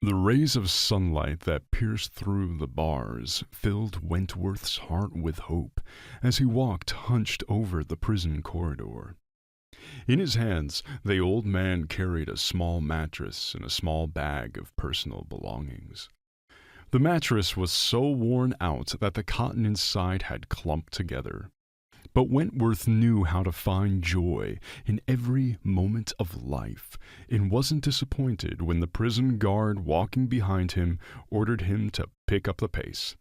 The rays of sunlight that pierced through the bars filled Wentworth's heart with hope as he walked hunched over the prison corridor. In his hands, the old man carried a small mattress and a small bag of personal belongings. The mattress was so worn out that the cotton inside had clumped together. But Wentworth knew how to find joy in every moment of life and wasn't disappointed when the prison guard walking behind him ordered him to pick up the pace.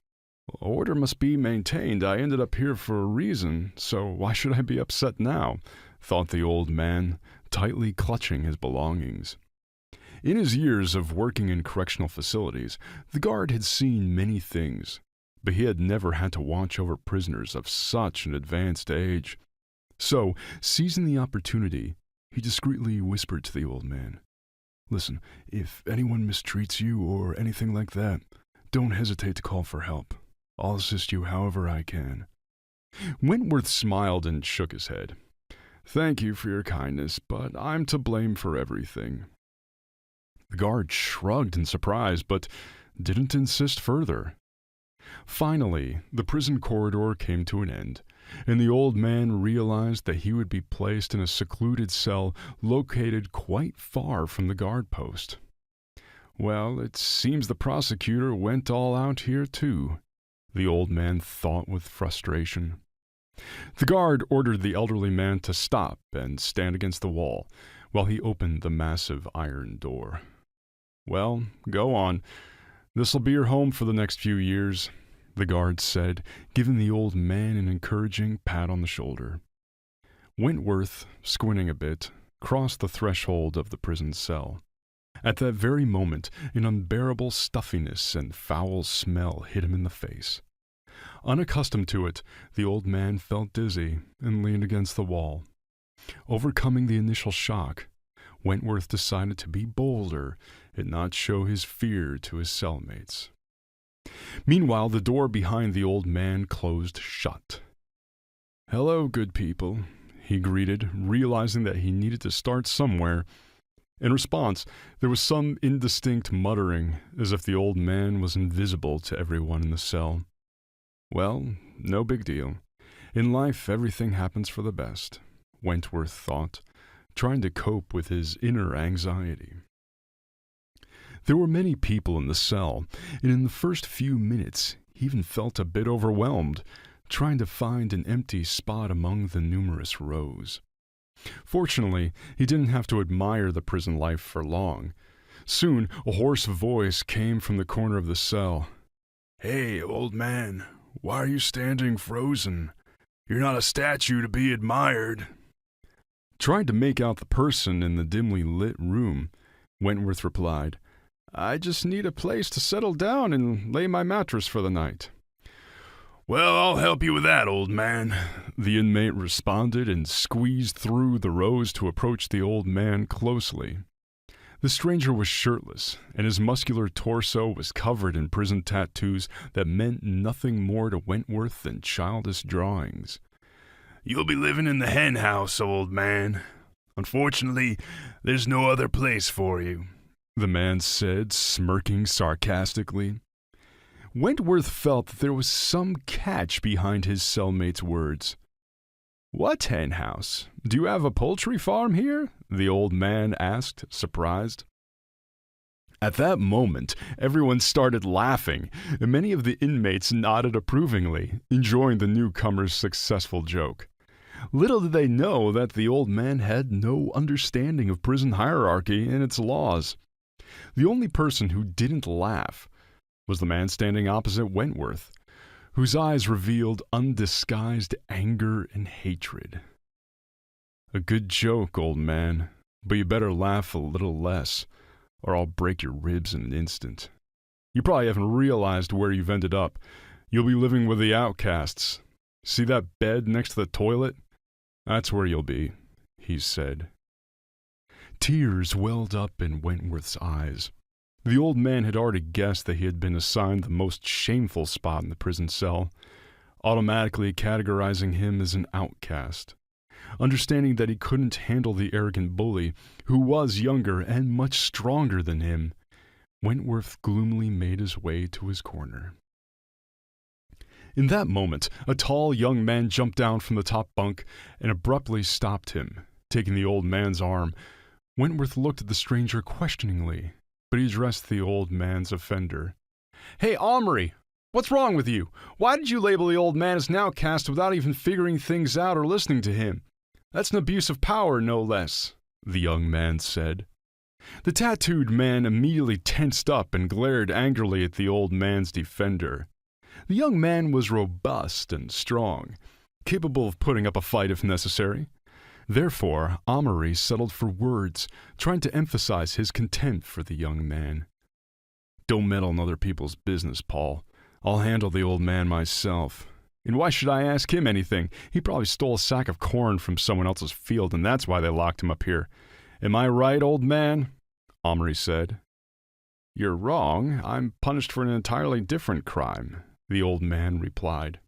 Order must be maintained. I ended up here for a reason, so why should I be upset now? Thought the old man, tightly clutching his belongings. In his years of working in correctional facilities, the guard had seen many things, but he had never had to watch over prisoners of such an advanced age. So, seizing the opportunity, he discreetly whispered to the old man, "Listen, if anyone mistreats you or anything like that, don't hesitate to call for help. I'll assist you however I can." Wentworth smiled and shook his head. "Thank you for your kindness, but I'm to blame for everything." The guard shrugged in surprise, but didn't insist further. Finally, the prison corridor came to an end, and the old man realized that he would be placed in a secluded cell located quite far from the guard post. Well, it seems the prosecutor went all out here too, the old man thought with frustration. The guard ordered the elderly man to stop and stand against the wall while he opened the massive iron door. "Well, go on. This'll be your home for the next few years," the guard said, giving the old man an encouraging pat on the shoulder. Wentworth, squinting a bit, crossed the threshold of the prison cell. At that very moment, an unbearable stuffiness and foul smell hit him in the face. Unaccustomed to it, the old man felt dizzy and leaned against the wall. Overcoming the initial shock, Wentworth decided to be bolder and not show his fear to his cellmates. Meanwhile, the door behind the old man closed shut. "Hello, good people," he greeted, realizing that he needed to start somewhere. In response, there was some indistinct muttering, as if the old man was invisible to everyone in the cell. Well, no big deal. In life, everything happens for the best, Wentworth thought, trying to cope with his inner anxiety. There were many people in the cell, and in the first few minutes, he even felt a bit overwhelmed, trying to find an empty spot among the numerous rows. Fortunately, he didn't have to admire the prison life for long. Soon, a hoarse voice came from the corner of the cell. "Hey, old man, why are you standing frozen? You're not a statue to be admired." Trying to make out the person in the dimly lit room, Wentworth replied, "I just need a place to settle down and lay my mattress for the night." "Well, I'll help you with that, old man," the inmate responded and squeezed through the rows to approach the old man closely. The stranger was shirtless, and his muscular torso was covered in prison tattoos that meant nothing more to Wentworth than childish drawings. "You'll be living in the hen house, old man. Unfortunately, there's no other place for you," the man said, smirking sarcastically. Wentworth felt that there was some catch behind his cellmate's words. "What hen house? Do you have a poultry farm here?" the old man asked, surprised. At that moment, everyone started laughing, and many of the inmates nodded approvingly, enjoying the newcomer's successful joke. Little did they know that the old man had no understanding of prison hierarchy and its laws. The only person who didn't laugh was the man standing opposite Wentworth, whose eyes revealed undisguised anger and hatred. "A good joke, old man, but you better laugh a little less, or I'll break your ribs in an instant. You probably haven't realized where you've ended up. You'll be living with the outcasts. See that bed next to the toilet? That's where you'll be," he said. Tears welled up in Wentworth's eyes. The old man had already guessed that he had been assigned the most shameful spot in the prison cell, automatically categorizing him as an outcast. Understanding that he couldn't handle the arrogant bully, who was younger and much stronger than him, Wentworth gloomily made his way to his corner. In that moment, a tall young man jumped down from the top bunk and abruptly stopped him, taking the old man's arm. Wentworth looked at the stranger questioningly, but he addressed the old man's offender. "Hey, Omri, what's wrong with you? Why did you label the old man as an outcast without even figuring things out or listening to him? That's an abuse of power, no less," the young man said. The tattooed man immediately tensed up and glared angrily at the old man's defender. The young man was robust and strong, capable of putting up a fight if necessary. Therefore, Omri settled for words, trying to emphasize his contempt for the young man. "Don't meddle in other people's business, Paul. I'll handle the old man myself. And why should I ask him anything? He probably stole a sack of corn from someone else's field, and that's why they locked him up here. Am I right, old man?" Omri said. "You're wrong. I'm punished for an entirely different crime," the old man replied.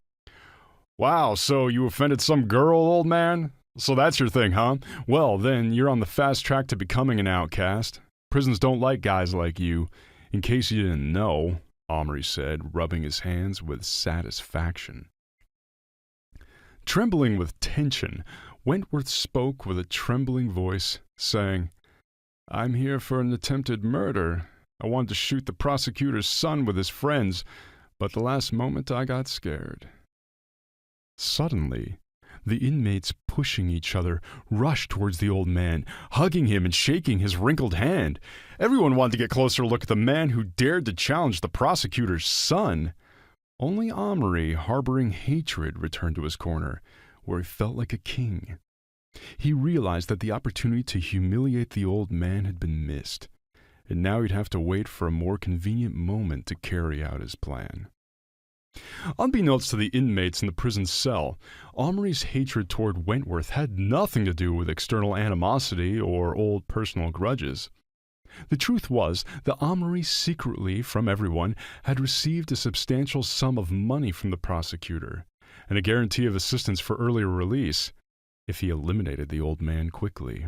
"Wow, so you offended some girl, old man? So that's your thing, huh? Well, then you're on the fast track to becoming an outcast. Prisons don't like guys like you. In case you didn't know," Omri said, rubbing his hands with satisfaction. Trembling with tension, Wentworth spoke with a trembling voice, saying, "I'm here for an attempted murder. I wanted to shoot the prosecutor's son with his friends, but the last moment I got scared." Suddenly, the inmates, pushing each other, rushed towards the old man, hugging him and shaking his wrinkled hand. Everyone wanted to get closer look at the man who dared to challenge the prosecutor's son. Only Omri, harboring hatred, returned to his corner, where he felt like a king. He realized that the opportunity to humiliate the old man had been missed, and now he'd have to wait for a more convenient moment to carry out his plan. Unbeknownst to the inmates in the prison cell, Omri's hatred toward Wentworth had nothing to do with external animosity or old personal grudges. The truth was that Omri secretly, from everyone, had received a substantial sum of money from the prosecutor, and a guarantee of assistance for earlier release, if he eliminated the old man quickly.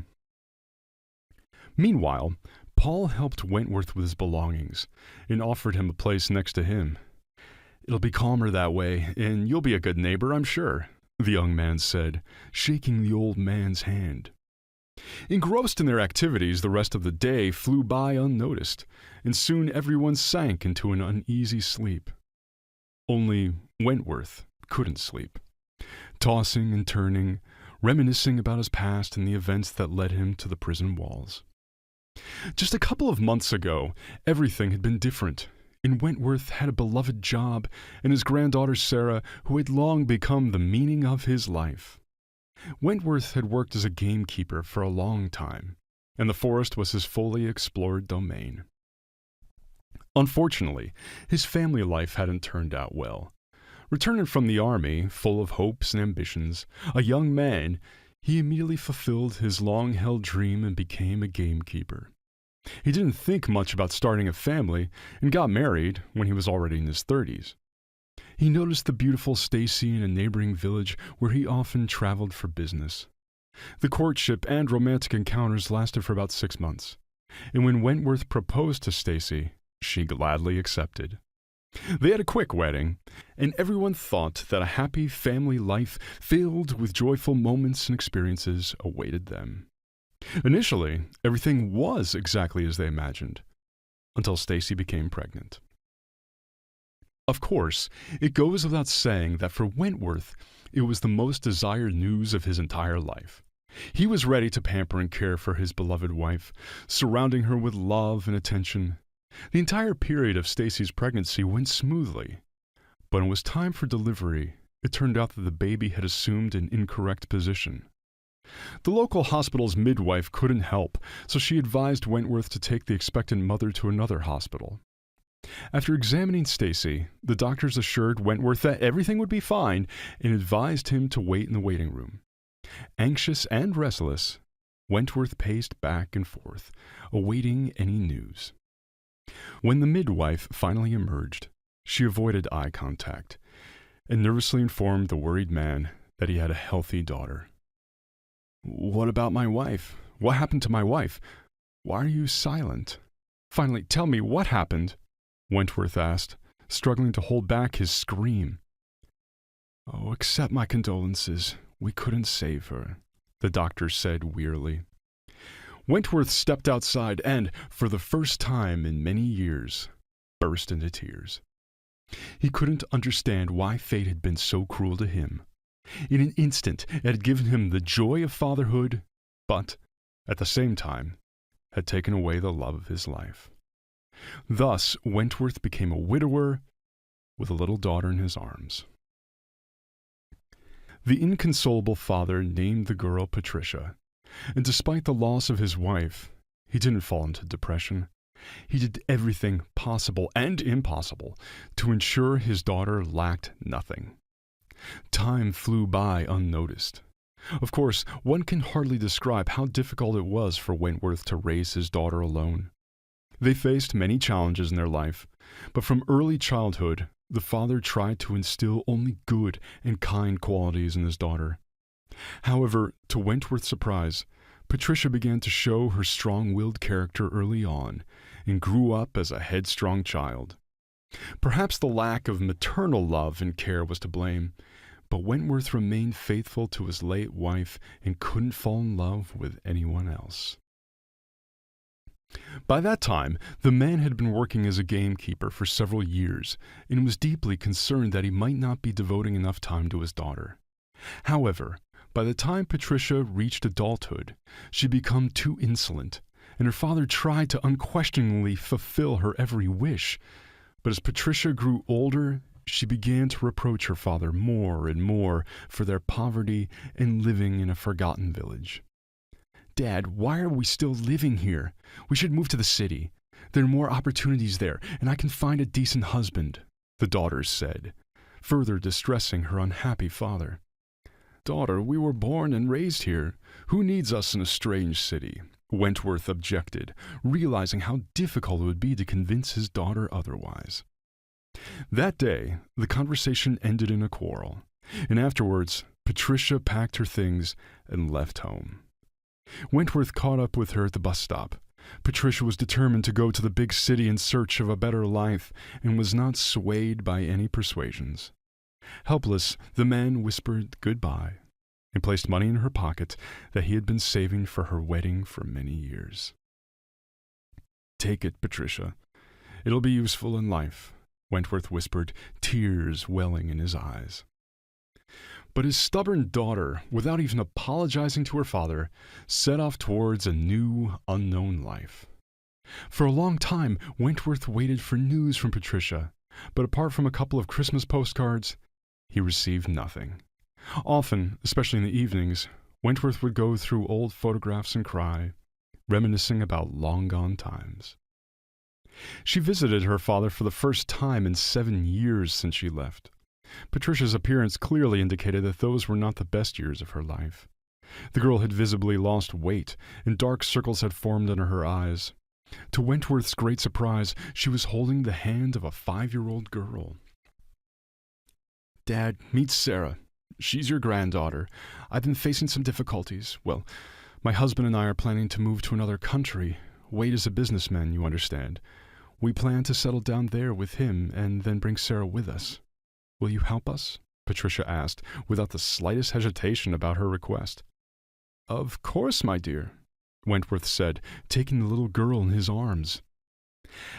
Meanwhile, Paul helped Wentworth with his belongings, and offered him a place next to him. "It'll be calmer that way, and you'll be a good neighbor, I'm sure," the young man said, shaking the old man's hand. Engrossed in their activities, the rest of the day flew by unnoticed, and soon everyone sank into an uneasy sleep. Only Wentworth couldn't sleep, tossing and turning, reminiscing about his past and the events that led him to the prison walls. Just a couple of months ago, everything had been different, and Wentworth had a beloved job and his granddaughter Sarah, who had long become the meaning of his life. Wentworth had worked as a gamekeeper for a long time, and the forest was his fully explored domain. Unfortunately, his family life hadn't turned out well. Returning from the army, full of hopes and ambitions, a young man, he immediately fulfilled his long-held dream and became a gamekeeper. He didn't think much about starting a family and got married when he was already in his 30s. He noticed the beautiful Stacy in a neighboring village where he often traveled for business. The courtship and romantic encounters lasted for about 6 months, and when Wentworth proposed to Stacy, she gladly accepted. They had a quick wedding, and everyone thought that a happy family life filled with joyful moments and experiences awaited them. Initially, everything was exactly as they imagined, until Stacy became pregnant. Of course, it goes without saying that for Wentworth, it was the most desired news of his entire life. He was ready to pamper and care for his beloved wife, surrounding her with love and attention. The entire period of Stacy's pregnancy went smoothly, but when it was time for delivery, it turned out that the baby had assumed an incorrect position. The local hospital's midwife couldn't help, so she advised Wentworth to take the expectant mother to another hospital. After examining Stacy, the doctors assured Wentworth that everything would be fine and advised him to wait in the waiting room. Anxious and restless, Wentworth paced back and forth, awaiting any news. When the midwife finally emerged, she avoided eye contact and nervously informed the worried man that he had a healthy daughter. "What about my wife? What happened to my wife? Why are you silent?" Finally, tell me what happened, Wentworth asked, struggling to hold back his scream. Oh, accept my condolences. We couldn't save her, the doctor said wearily. Wentworth stepped outside and, for the first time in many years, burst into tears. He couldn't understand why fate had been so cruel to him. In an instant, it had given him the joy of fatherhood, but, at the same time, had taken away the love of his life. Thus, Wentworth became a widower with a little daughter in his arms. The inconsolable father named the girl Patricia, and despite the loss of his wife, he didn't fall into depression. He did everything possible and impossible to ensure his daughter lacked nothing. Time flew by unnoticed. Of course, one can hardly describe how difficult it was for Wentworth to raise his daughter alone. They faced many challenges in their life, but from early childhood, the father tried to instill only good and kind qualities in his daughter. However, to Wentworth's surprise, Patricia began to show her strong-willed character early on and grew up as a headstrong child. Perhaps the lack of maternal love and care was to blame, but Wentworth remained faithful to his late wife and couldn't fall in love with anyone else. By that time, the man had been working as a gamekeeper for several years and was deeply concerned that he might not be devoting enough time to his daughter. However, by the time Patricia reached adulthood, she had become too insolent, and her father tried to unquestioningly fulfill her every wish. But as Patricia grew older, she began to reproach her father more and more for their poverty and living in a forgotten village. Dad, why are we still living here? We should move to the city. There are more opportunities there, and I can find a decent husband, the daughters said, further distressing her unhappy father. Daughter, we were born and raised here. Who needs us in a strange city? Wentworth objected, realizing how difficult it would be to convince his daughter otherwise. That day, the conversation ended in a quarrel, and afterwards, Patricia packed her things and left home. Wentworth caught up with her at the bus stop. Patricia was determined to go to the big city in search of a better life and was not swayed by any persuasions. Helpless, the man whispered goodbye and placed money in her pocket that he had been saving for her wedding for many years. Take it, Patricia. It'll be useful in life, Wentworth whispered, tears welling in his eyes. But his stubborn daughter, without even apologizing to her father, set off towards a new, unknown life. For a long time, Wentworth waited for news from Patricia, but apart from a couple of Christmas postcards, he received nothing. Often, especially in the evenings, Wentworth would go through old photographs and cry, reminiscing about long-gone times. She visited her father for the first time in 7 years since she left. Patricia's appearance clearly indicated that those were not the best years of her life. The girl had visibly lost weight, and dark circles had formed under her eyes. To Wentworth's great surprise, she was holding the hand of a 5-year-old girl. Dad, meet Sarah. She's your granddaughter. I've been facing some difficulties. Well, my husband and I are planning to move to another country. Wade is a businessman, you understand. We plan to settle down there with him and then bring Sarah with us. Will you help us? Patricia asked, without the slightest hesitation about her request. Of course, my dear, Wentworth said, taking the little girl in his arms.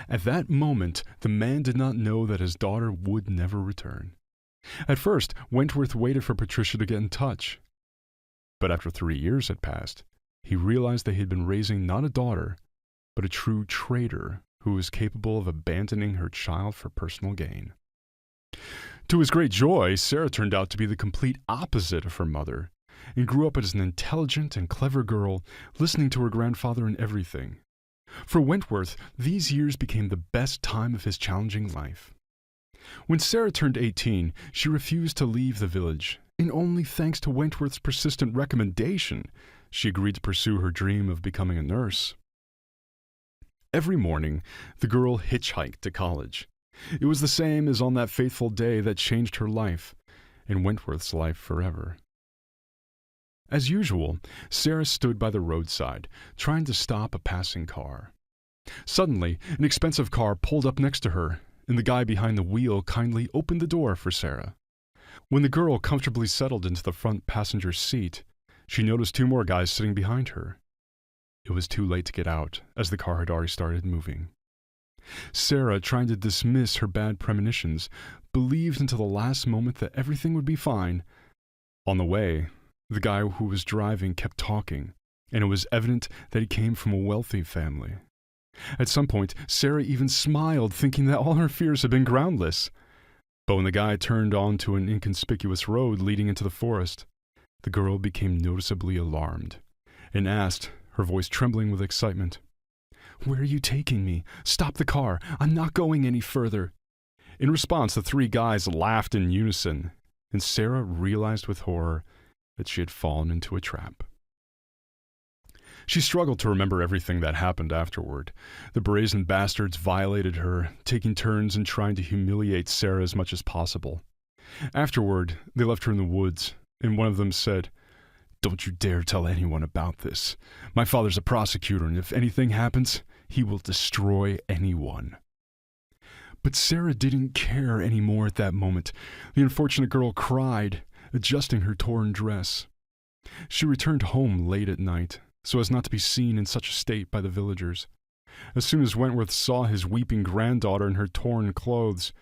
At that moment, the man did not know that his daughter would never return. At first, Wentworth waited for Patricia to get in touch. But after 3 years had passed, he realized that he had been raising not a daughter, but a true traitor who was capable of abandoning her child for personal gain. To his great joy, Sarah turned out to be the complete opposite of her mother, and grew up as an intelligent and clever girl, listening to her grandfather in everything. For Wentworth, these years became the best time of his challenging life. When Sarah turned 18, she refused to leave the village, and only thanks to Wentworth's persistent recommendation, she agreed to pursue her dream of becoming a nurse. Every morning, the girl hitchhiked to college. It was the same as on that fateful day that changed her life, and Wentworth's life forever. As usual, Sarah stood by the roadside, trying to stop a passing car. Suddenly, an expensive car pulled up next to her, and the guy behind the wheel kindly opened the door for Sarah. When the girl comfortably settled into the front passenger seat, she noticed two more guys sitting behind her. It was too late to get out, as the car had already started moving. Sarah, trying to dismiss her bad premonitions, believed until the last moment that everything would be fine. On the way, the guy who was driving kept talking, and it was evident that he came from a wealthy family. At some point, Sarah even smiled, thinking that all her fears had been groundless. But when the guy turned onto an inconspicuous road leading into the forest, the girl became noticeably alarmed and asked, her voice trembling with excitement, "Where are you taking me? Stop the car. I'm not going any further." In response, the three guys laughed in unison, and Sarah realized with horror that she had fallen into a trap. She struggled to remember everything that happened afterward. The brazen bastards violated her, taking turns in trying to humiliate Sarah as much as possible. Afterward, they left her in the woods, and one of them said, "Don't you dare tell anyone about this. My father's a prosecutor, and if anything happens, he will destroy anyone." But Sarah didn't care anymore at that moment. The unfortunate girl cried, adjusting her torn dress. She returned home late at night, so as not to be seen in such a state by the villagers. As soon as Wentworth saw his weeping granddaughter in her torn clothes,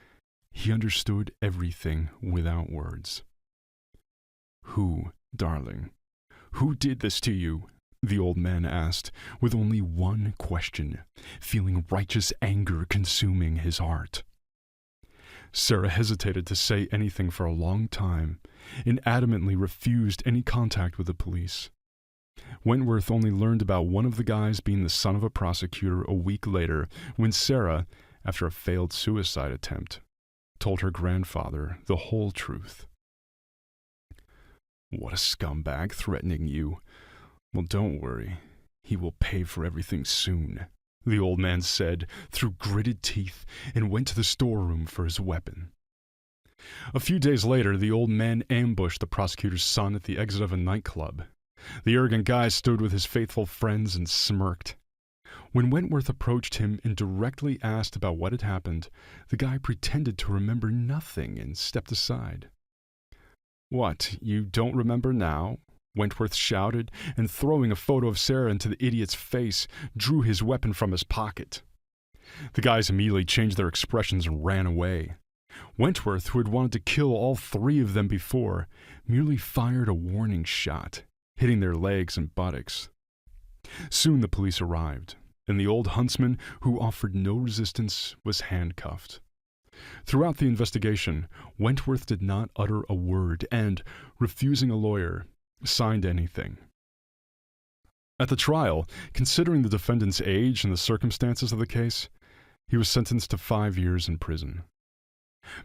he understood everything without words. "Who, darling? Who did this to you?" the old man asked, with only one question, feeling righteous anger consuming his heart. Sarah hesitated to say anything for a long time, and adamantly refused any contact with the police. Wentworth only learned about one of the guys being the son of a prosecutor a week later, when Sarah, after a failed suicide attempt, told her grandfather the whole truth. "What a scumbag, threatening you. Well, don't worry. He will pay for everything soon," the old man said through gritted teeth, and went to the storeroom for his weapon. A few days later, the old man ambushed the prosecutor's son at the exit of a nightclub. The arrogant guy stood with his faithful friends and smirked. When Wentworth approached him and directly asked about what had happened, the guy pretended to remember nothing and stepped aside. "What, you don't remember now?" Wentworth shouted, and throwing a photo of Sarah into the idiot's face, drew his weapon from his pocket. The guys immediately changed their expressions and ran away. Wentworth, who had wanted to kill all three of them before, merely fired a warning shot, hitting their legs and buttocks. Soon the police arrived, and the old huntsman, who offered no resistance, was handcuffed. Throughout the investigation, Wentworth did not utter a word and, refusing a lawyer, signed anything. At the trial, considering the defendant's age and the circumstances of the case, he was sentenced to 5 years in prison.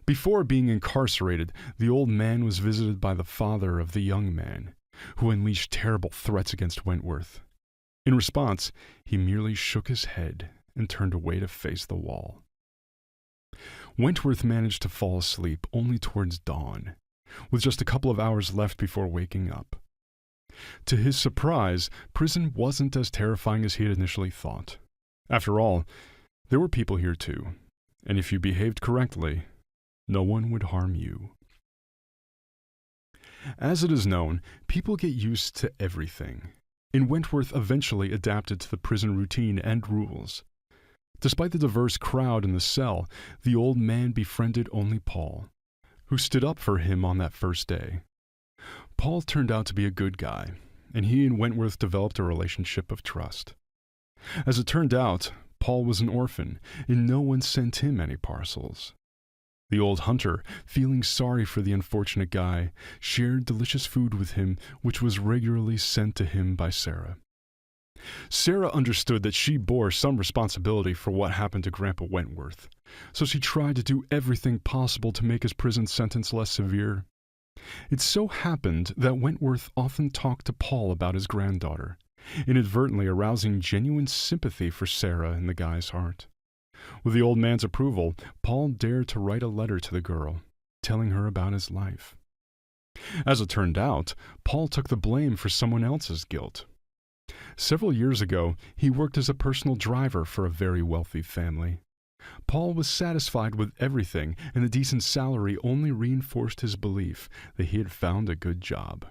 Before being incarcerated, the old man was visited by the father of the young man, who unleashed terrible threats against Wentworth. In response, he merely shook his head and turned away to face the wall. Wentworth managed to fall asleep only towards dawn, with just a couple of hours left before waking up. To his surprise, prison wasn't as terrifying as he had initially thought. After all, there were people here too, and if you behaved correctly, no one would harm you. As it is known, people get used to everything, and Wentworth eventually adapted to the prison routine and rules. Despite the diverse crowd in the cell, the old man befriended only Paul, who stood up for him on that first day. Paul turned out to be a good guy, and he and Wentworth developed a relationship of trust. As it turned out, Paul was an orphan, and no one sent him any parcels. The old hunter, feeling sorry for the unfortunate guy, shared delicious food with him, which was regularly sent to him by Sarah. Sarah understood that she bore some responsibility for what happened to Grandpa Wentworth, so she tried to do everything possible to make his prison sentence less severe. It so happened that Wentworth often talked to Paul about his granddaughter, inadvertently arousing genuine sympathy for Sarah in the guy's heart. With the old man's approval, Paul dared to write a letter to the girl, telling her about his life. As it turned out, Paul took the blame for someone else's guilt. Several years ago, he worked as a personal driver for a very wealthy family. Paul was satisfied with everything, and the decent salary only reinforced his belief that he had found a good job.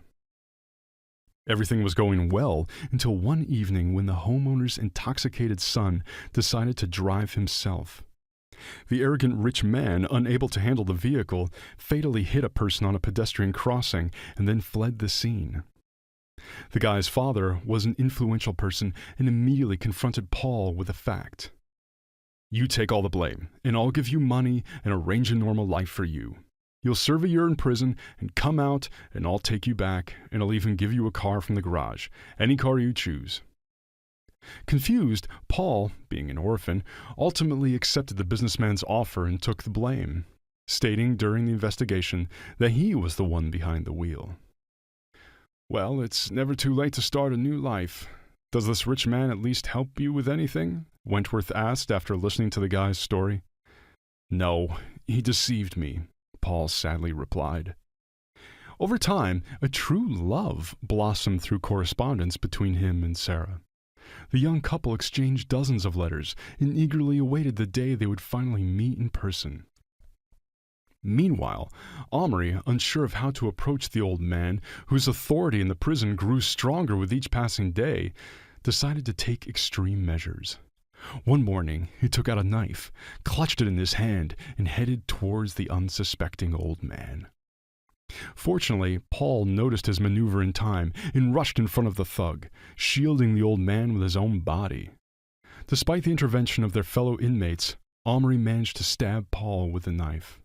Everything was going well until one evening when the homeowner's intoxicated son decided to drive himself. The arrogant rich man, unable to handle the vehicle, fatally hit a person on a pedestrian crossing and then fled the scene. The guy's father was an influential person and immediately confronted Paul with the fact. "You take all the blame, and I'll give you money and arrange a normal life for you. You'll serve a year in prison and come out, and I'll take you back, and I'll even give you a car from the garage, any car you choose." Confused, Paul, being an orphan, ultimately accepted the businessman's offer and took the blame, stating during the investigation that he was the one behind the wheel. "Well, it's never too late to start a new life. Does this rich man at least help you with anything?" Wentworth asked after listening to the guy's story. "No, he deceived me," Paul sadly replied. Over time, a true love blossomed through correspondence between him and Sarah. The young couple exchanged dozens of letters and eagerly awaited the day they would finally meet in person. Meanwhile, Omri, unsure of how to approach the old man, whose authority in the prison grew stronger with each passing day, decided to take extreme measures. One morning, he took out a knife, clutched it in his hand, and headed towards the unsuspecting old man. Fortunately, Paul noticed his maneuver in time and rushed in front of the thug, shielding the old man with his own body. Despite the intervention of their fellow inmates, Omri managed to stab Paul with the knife.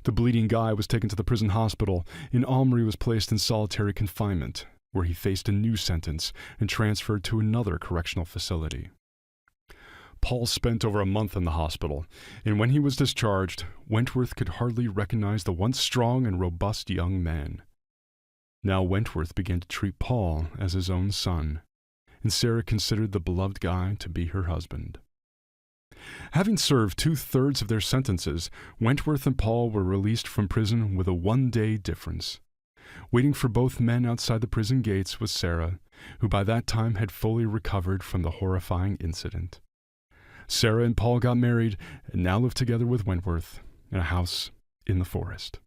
The bleeding guy was taken to the prison hospital, and Omri was placed in solitary confinement, where he faced a new sentence and transferred to another correctional facility. Paul spent over a month in the hospital, and when he was discharged, Wentworth could hardly recognize the once strong and robust young man. Now Wentworth began to treat Paul as his own son, and Sarah considered the beloved guy to be her husband. Having served 2/3 of their sentences, Wentworth and Paul were released from prison with a one-day difference. Waiting for both men outside the prison gates was Sarah, who by that time had fully recovered from the horrifying incident. Sarah and Paul got married and now live together with Wentworth in a house in the forest.